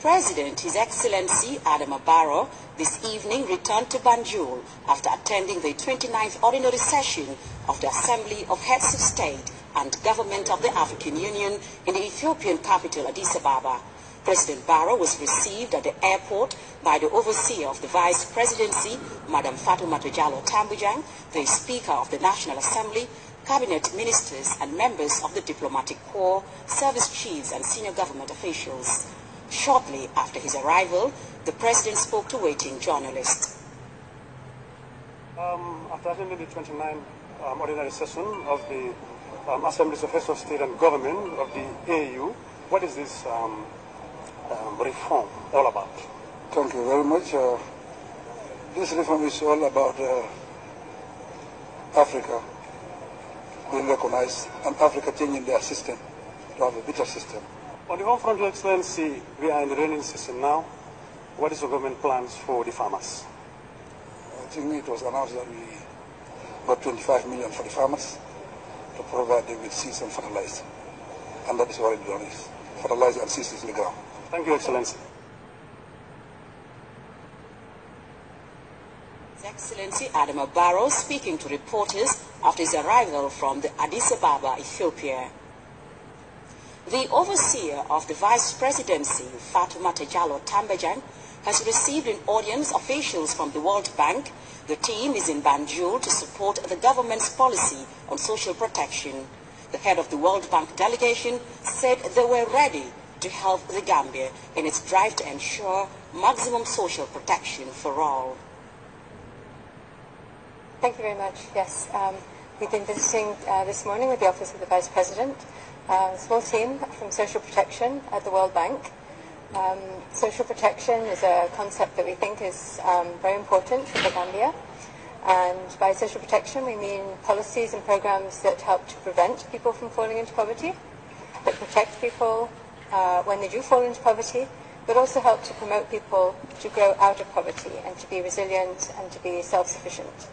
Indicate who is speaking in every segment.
Speaker 1: President, His Excellency Adama Barrow, this evening returned to Banjul after attending the 29th Ordinary Session of the Assembly of Heads of State and Government of the African Union in the Ethiopian capital, Addis Ababa. President Barrow was received at the airport by the overseer of the Vice Presidency, Madam Fatoumata Jallow Tambujang, the Speaker of the National Assembly, Cabinet Ministers and members of the Diplomatic Corps, service chiefs and senior government officials. Shortly after his arrival, the President spoke to waiting journalists.
Speaker 2: After attending the 29th Ordinary Session of the Assemblies of Heads of State and Government of the AU, what is this reform all about?
Speaker 3: Thank you very much. This reform is all about Africa being recognized and Africa changing their system to have a better system.
Speaker 2: On the home front, Your Excellency, we are in the rainy season now. What is your government plans for the farmers?
Speaker 3: I think it was announced that we got 25 million for the farmers to provide them with seeds and fertilizer. And that is already done. Fertilizer and seeds is in the ground.
Speaker 2: Thank you, Excellency.
Speaker 1: His Excellency Adama Barrow speaking to reporters after his arrival from the Addis Ababa, Ethiopia. The overseer of the Vice Presidency, Fatoumata Jallow Tambujang, has received in audience officials from the World Bank. The team is in Banjul to support the government's policy on social protection. The head of the World Bank delegation said they were ready to help the Gambia in its drive to ensure maximum social protection for all.
Speaker 4: Thank you very much. Yes, we've been visiting this morning with the Office of the Vice President, a small team from social protection at the World Bank. Social protection is a concept that we think is very important for the Gambia. And by social protection, we mean policies and programs that help to prevent people from falling into poverty, that protect people when they do fall into poverty, but also help to promote people to grow out of poverty and to be resilient and to be self-sufficient.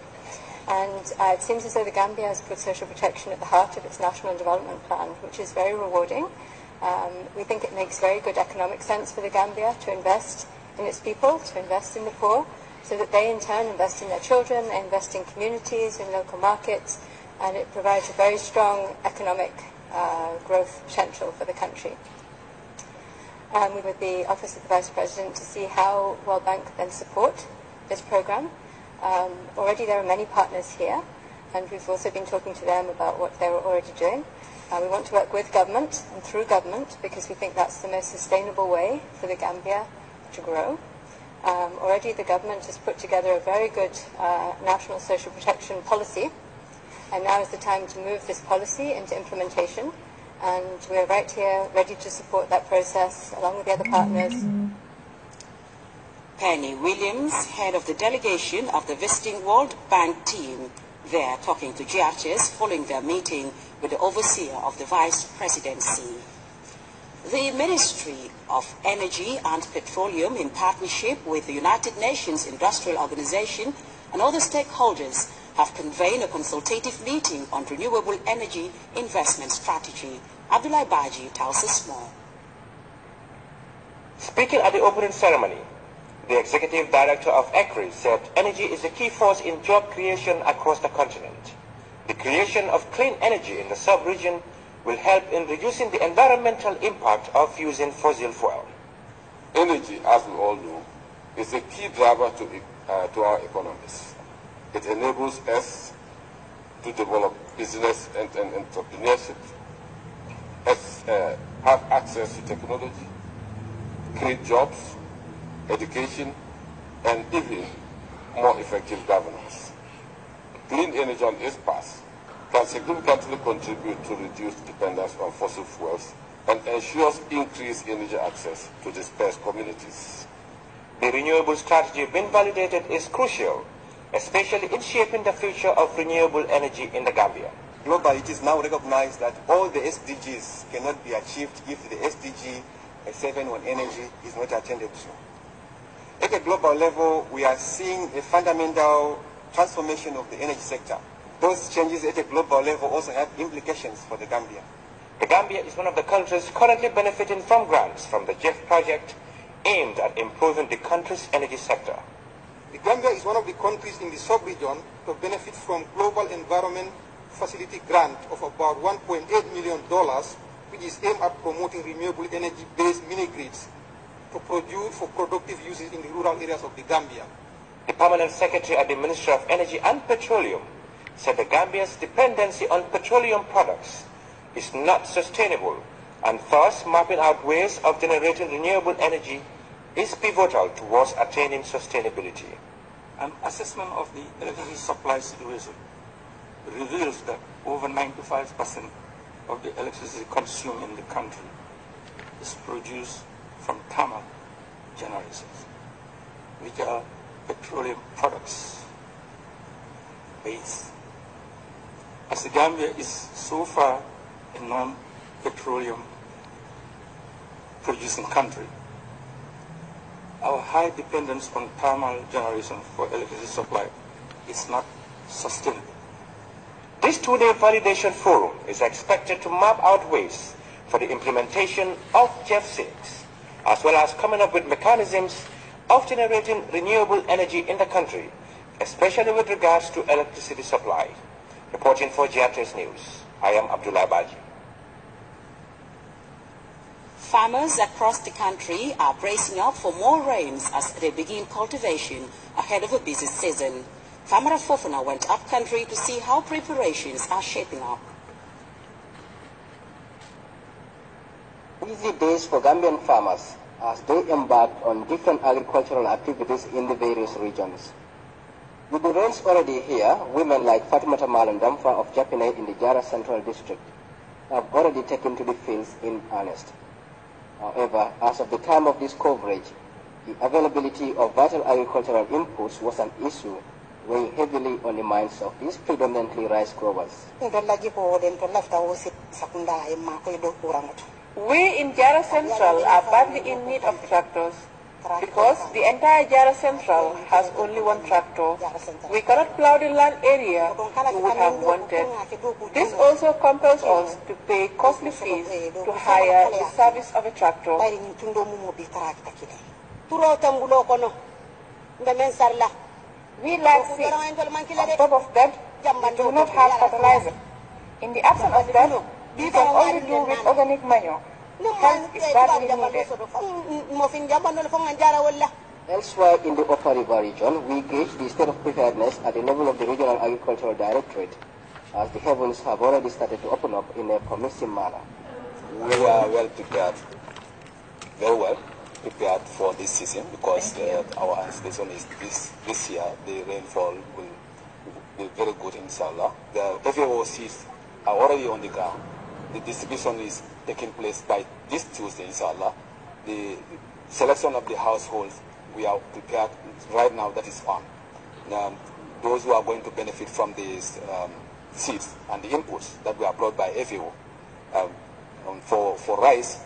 Speaker 4: And it seems as though the Gambia has put social protection at the heart of its National Development Plan, which is very rewarding. We think it makes very good economic sense for the Gambia to invest in its people, to invest in the poor, so that they in turn invest in their children, they invest in communities, in local markets, and it provides a very strong economic growth potential for the country. We were with the Office of the Vice President to see how World Bank then support this program. Already there are many partners here, and we've also been talking to them about what they're already doing. We want to work with government and through government because we think that's the most sustainable way for the Gambia to grow. Already the government has put together a very good national social protection policy, and now is the time to move this policy into implementation, and we're right here ready to support that process along with the other partners.
Speaker 1: Penny Williams, head of the delegation of the visiting World Bank team, there talking to GRTS following their meeting with the overseer of the Vice Presidency. The Ministry of Energy and Petroleum, in partnership with the United Nations Industrial Organization and other stakeholders, have convened a consultative meeting on renewable energy investment strategy. Abdullah Baji tells us more.
Speaker 5: Speaking at the opening ceremony, the Executive Director of ECRI said energy is a key force in job creation across the continent. The creation of clean energy in the sub-region will help in reducing the environmental impact of using fossil fuel.
Speaker 6: Energy, as we all know, is a key driver to our economies. It enables us to develop business and entrepreneurship, have access to technology, create jobs, education, and even more effective governance. Clean energy on its part can significantly contribute to reduced dependence on fossil fuels and ensures increased energy access to dispersed communities.
Speaker 5: The renewable strategy being validated is crucial, especially in shaping the future of renewable energy in the Gambia.
Speaker 7: Globally, it is now recognized that all the SDGs cannot be achieved if the SDG 7 on energy is not attended to. At a global level, we are seeing a fundamental transformation of the energy sector. Those changes at a global level also have implications for the Gambia.
Speaker 5: The Gambia is one of the countries currently benefiting from grants from the JEF project aimed at improving the country's energy sector.
Speaker 8: The Gambia is one of the countries in the sub-region to benefit from Global Environment Facility grant of about $1.8 million, which is aimed at promoting renewable energy-based mini-grids to produce for productive uses in the rural areas of the Gambia.
Speaker 5: The Permanent Secretary at the Ministry of Energy and Petroleum said the Gambia's dependency on petroleum products is not sustainable, and thus mapping out ways of generating renewable energy is pivotal towards attaining sustainability.
Speaker 9: An assessment of the electricity supply situation reveals that over 95% of the electricity consumed in the country is produced from thermal generators, which are petroleum products based. As the Gambia is so far a non-petroleum producing country, our high dependence on thermal generation for electricity supply is not sustainable.
Speaker 5: This two-day validation forum is expected to map out ways for the implementation of GEF6, as well as coming up with mechanisms of generating renewable energy in the country, especially with regards to electricity supply. Reporting for GRTS News, I am Abdullah Baji.
Speaker 1: Farmers across the country are bracing up for more rains as they begin cultivation ahead of a busy season. Farmer Fofana went up country to see how preparations are shaping up.
Speaker 10: Busy days for Gambian farmers as they embarked on different agricultural activities in the various regions. With the rains already here, women like Fatimata Malandamfa of Japine in the Jara Central District have already taken to the fields in earnest. However, as of the time of this coverage, the availability of vital agricultural inputs was an issue weighing heavily on the minds of these predominantly rice growers.
Speaker 11: We in Jara Central are badly in need of tractors because the entire Jara Central has only one tractor. We cannot plow the land area we would have wanted. This also compels us to pay costly fees to hire the service of a tractor. We lack seed. On top of that, we do not have fertilizer. In the absence of that, we can only do with organic manure. Hence, is badly needed.
Speaker 10: Elsewhere in the Upper River region, we gauge the state of preparedness at the level of the Regional Agricultural Directorate, as the heavens have already started to open up in a promising manner.
Speaker 12: We are well prepared, very well prepared for this season, because our anticipation is this year the rainfall will be very good, inshallah. The FAO seeds are already on the ground. The distribution is taking place by this Tuesday, inshallah. The selection of the households, we are prepared right now, that is on. Those who are going to benefit from these seeds and the inputs that were brought by FAO, for rice,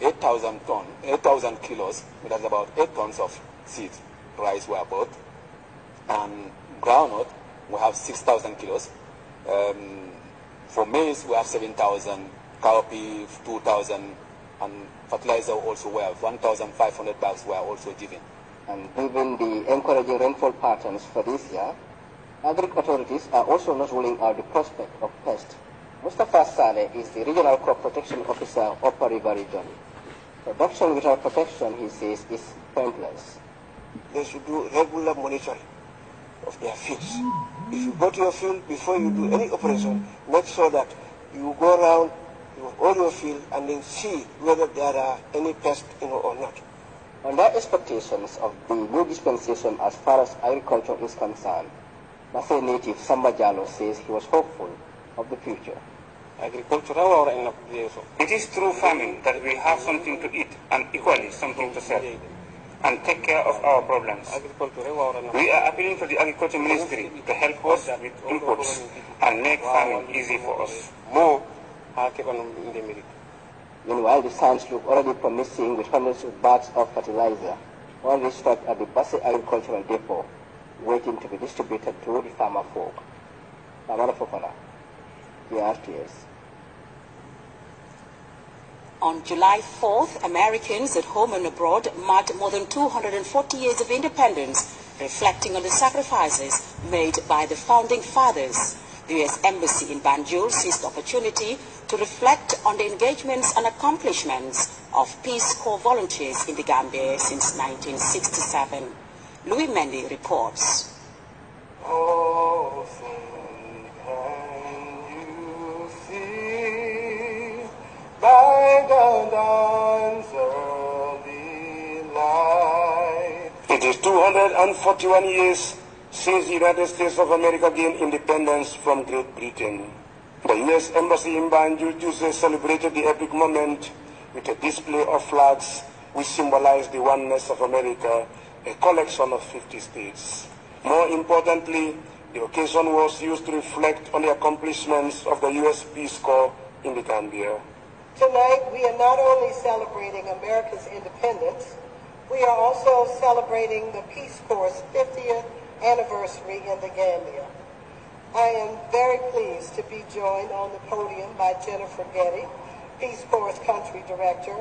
Speaker 12: 8,000 kilos, that's about 8 tons of seeds, rice were bought. And groundnut, we have 6,000 kilos. For maize, we have 7,000, cowpea 2,000, and fertilizer also we have 1,500 bags were also given.
Speaker 10: And given the encouraging rainfall patterns for this year, agric authorities are also not ruling out the prospect of pest. Mustafa Saleh is the Regional Crop Protection Officer of Upper River Region. Production without protection, he says, is pointless.
Speaker 13: They should do regular monitoring of their fields. If you go to your field, before you do any operation, make sure that you go around all your field and then see whether there are any pests or not.
Speaker 10: On their expectations of the new dispensation as far as agriculture is concerned, Mafe native Samba Jallo says he was hopeful of the future.
Speaker 9: It is through farming that we have something to eat and equally something to sell and take care of our problems. We are appealing to the Agriculture Ministry to help us with inputs and make farming easy for us.
Speaker 10: Meanwhile, the signs look already promising with hundreds of bags of fertilizer already stocked at the Basse Agricultural Depot, waiting to be distributed to the farmer folk. Amara Fofana, the RTS.
Speaker 1: On July 4th, Americans at home and abroad marked more than 240 years of independence, reflecting on the sacrifices made by the founding fathers. The U.S. Embassy in Banjul seized the opportunity to reflect on the engagements and accomplishments of Peace Corps volunteers in the Gambia since 1967. Louis Mendy reports.
Speaker 14: Oh, say, can you see by the dawn's early light?
Speaker 15: It is 241 years since the United States of America gained independence from Great Britain. The U.S. Embassy in Banjul Tuesday celebrated the epic moment with a display of flags which symbolize the oneness of America, a collection of 50 states. More importantly, the occasion was used to reflect on the accomplishments of the U.S. Peace Corps in the Gambia.
Speaker 16: Tonight, we are not only celebrating America's independence, we are also celebrating the Peace Corps' 50th anniversary in the Gambia. I am very pleased to be joined on the podium by Jennifer Getty, Peace Corps' country director,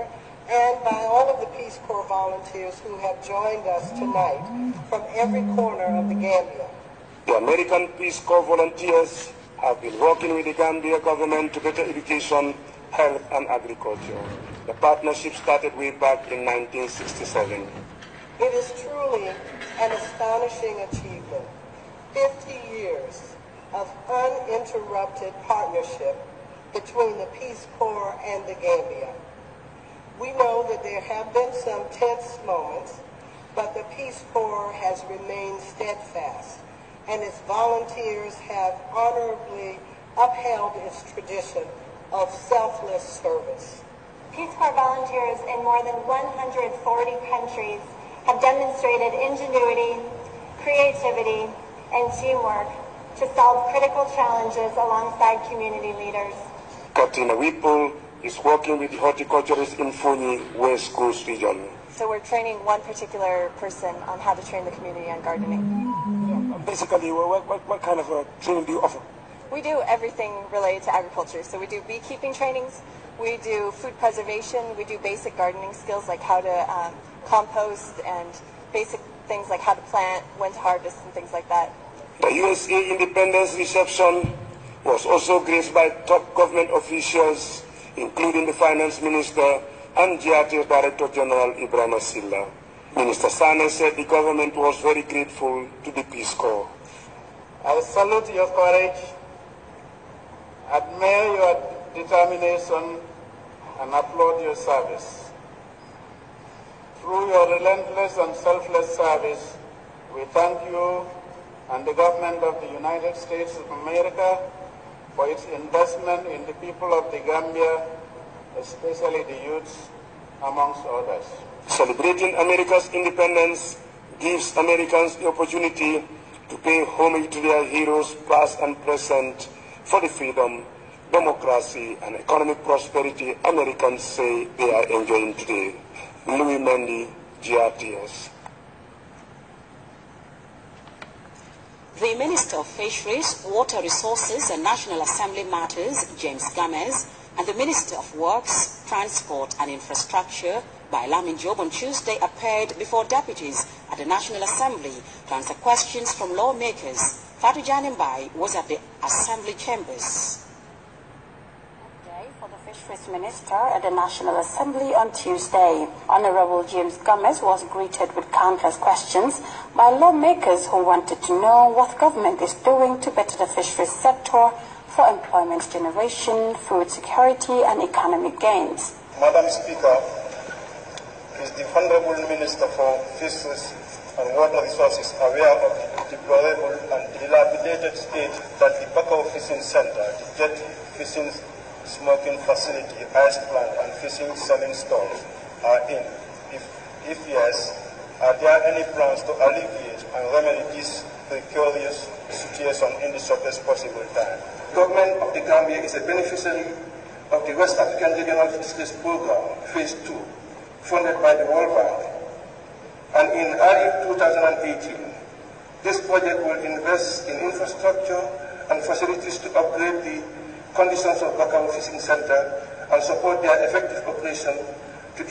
Speaker 16: and by all of the Peace Corps volunteers who have joined us tonight from every corner of the Gambia.
Speaker 15: The American Peace Corps volunteers have been working with the Gambia government to better education, health, and agriculture. The partnership started way back in 1967.
Speaker 16: It is truly an astonishing achievement. 50 years of uninterrupted partnership between the Peace Corps and the Gambia. We know that there have been some tense moments, but the Peace Corps has remained steadfast, and its volunteers have honorably upheld its tradition of selfless service.
Speaker 17: Peace Corps volunteers in more than 140 countries have demonstrated ingenuity, creativity, and teamwork to solve critical challenges alongside community leaders.
Speaker 15: Captain Whipple is working with the horticulturists in Funi, West Coast region.
Speaker 18: So we're training one particular person on how to train the community on gardening.
Speaker 15: Basically, what kind of training do you offer?
Speaker 18: We do everything related to agriculture. So we do beekeeping trainings, we do food preservation, we do basic gardening skills like how to compost and basic things like how to plant, when to harvest, and things like that.
Speaker 15: The USA Independence reception was also graced by top government officials, including the Finance Minister and GRT's Director General Ibrahim Silla. Minister Sane said the government was very grateful to the Peace Corps.
Speaker 14: I salute your courage, admire your determination, and applaud your service. Through your relentless and selfless service, we thank you and the government of the United States of America for its investment in the people of the Gambia, especially the youth, amongst others.
Speaker 15: Celebrating America's independence gives Americans the opportunity to pay homage to their heroes, past and present, for the freedom, democracy, and economic prosperity Americans say they are enjoying today. Louis Mendy, GRTS.
Speaker 1: The Minister of Fisheries, Water Resources and National Assembly Matters, James Gomez, and the Minister of Works, Transport and Infrastructure, Lamin Job, on Tuesday appeared before deputies at the National Assembly to answer questions from lawmakers. Fatu Janimbai was at the Assembly chambers.
Speaker 19: For the Fisheries Minister at the National Assembly on Tuesday, Honorable James Gomez was greeted with countless questions by lawmakers who wanted to know what government is doing to better the fisheries sector for employment generation, food security and economic gains.
Speaker 20: Madam Speaker, is the Honorable Minister for Fisheries and Water Resources aware of the deplorable and dilapidated state that the Bakau Fishing Center, the jet fishing smoking facility, ice plant and fishing selling stores are in? If yes, are there any plans to alleviate and remedy this precarious situation in the shortest possible time?
Speaker 21: The government of the Gambia is a beneficiary of the West African Regional Fisheries Program, Phase 2, funded by the World Bank. And in early 2018, this project will invest in infrastructure and facilities to upgrade the
Speaker 20: conditions of Bakau Fishing Center and support their effective operation to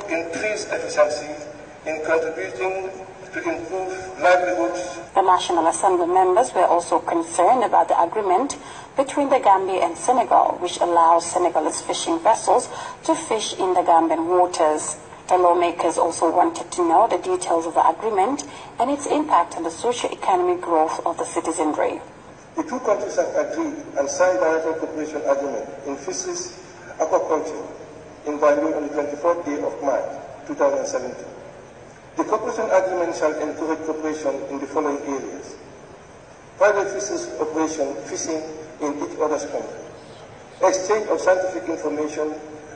Speaker 20: increase efficiency in contributing to improve livelihoods.
Speaker 19: The National Assembly members were also concerned about the agreement between the Gambia and Senegal, which allows Senegalese fishing vessels to fish in the Gambian waters. The lawmakers also wanted to know the details of the agreement and its impact on the socio-economic growth of the citizenry.
Speaker 20: The two countries have agreed and signed bilateral cooperation agreement in fisheries, aquaculture in Banjul on the 24th day of March 2017. The cooperation agreement shall encourage cooperation in the following areas: private fisheries operation, fishing in each other's country, exchange of scientific information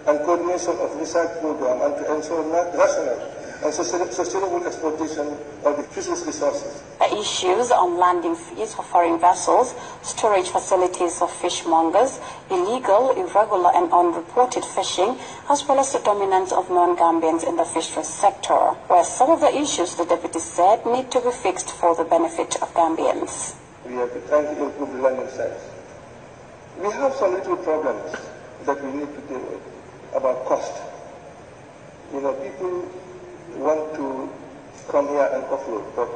Speaker 20: and coordination of research program, and to ensure rational and sustainable exploitation of the fisheries resources.
Speaker 19: The issues on landing fees for foreign vessels, storage facilities for fishmongers, illegal, irregular and unreported fishing, as well as the dominance of non-Gambians in the fisheries sector, were some of the issues the deputy said need to be fixed for the benefit of Gambians.
Speaker 20: We have been trying to improve the landing sites. We have some little problems that we need to deal with about cost. You know, people want to come here and offload, but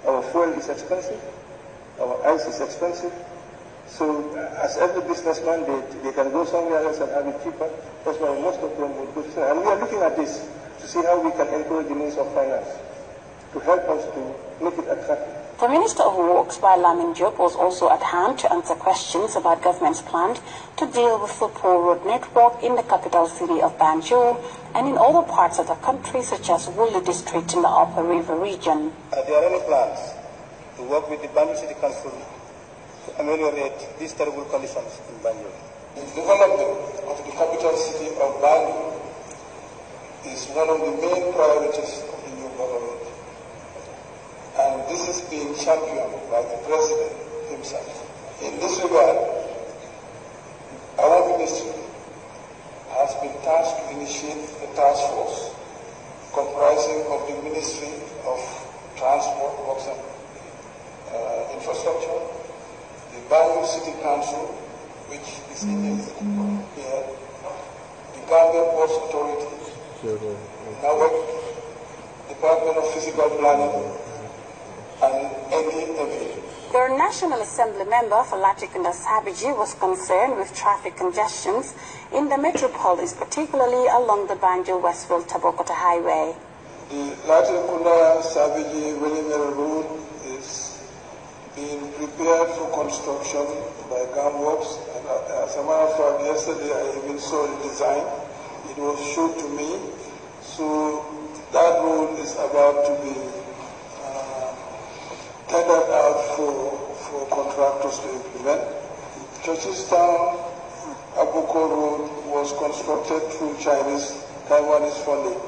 Speaker 20: our fuel is expensive, our ice is expensive, so as every businessman, they can go somewhere else and have it cheaper. That's why most of them would go to China. And we are looking at this to see how we can encourage the Ministry of Finance to help us to make it attractive.
Speaker 19: The Minister of Works, Lamin Diop, was also at hand to answer questions about government's plan to deal with the poor road network in the capital city of Banjul and in other parts of the country, such as Wuli District in the Upper River region.
Speaker 20: Are there any plans to work with the Banjul City Council to ameliorate these terrible conditions in Banjul?
Speaker 21: The development of the capital city of Banjul is one of the main priorities of the new government. And this is being championed by the President himself. In this regard, our ministry has been tasked to initiate a task force comprising of the Ministry of Transport, Works and Infrastructure, the Banjul City Council, which is in here, the Gambia Ports Authority, NAWEC, Department of Physical Planning, and
Speaker 19: The National Assembly member for Latrikunda Sabiji was concerned with traffic congestions in the metropolis, particularly along the Banjul-Westville-Tabokota Highway.
Speaker 21: The Latrikunda Sabiji Wellingham Road is being prepared for construction by GAMWorks. And as a matter of fact, yesterday I even saw the design. It was shown to me. So that road is about to be tendered out for contractors to implement. Churchistown Abuko Road was constructed through Taiwanese funding.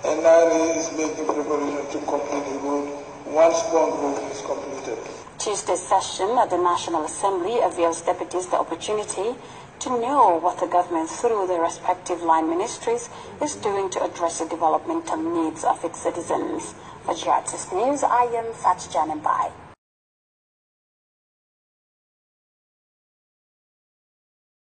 Speaker 21: NRA is making preparation to complete the road once Bond Road is completed.
Speaker 19: Tuesday's session at the National Assembly avails deputies the opportunity to know what the government through their respective line ministries is doing to address the developmental needs of its citizens. For GRTS News, I am Fatjan Mbai.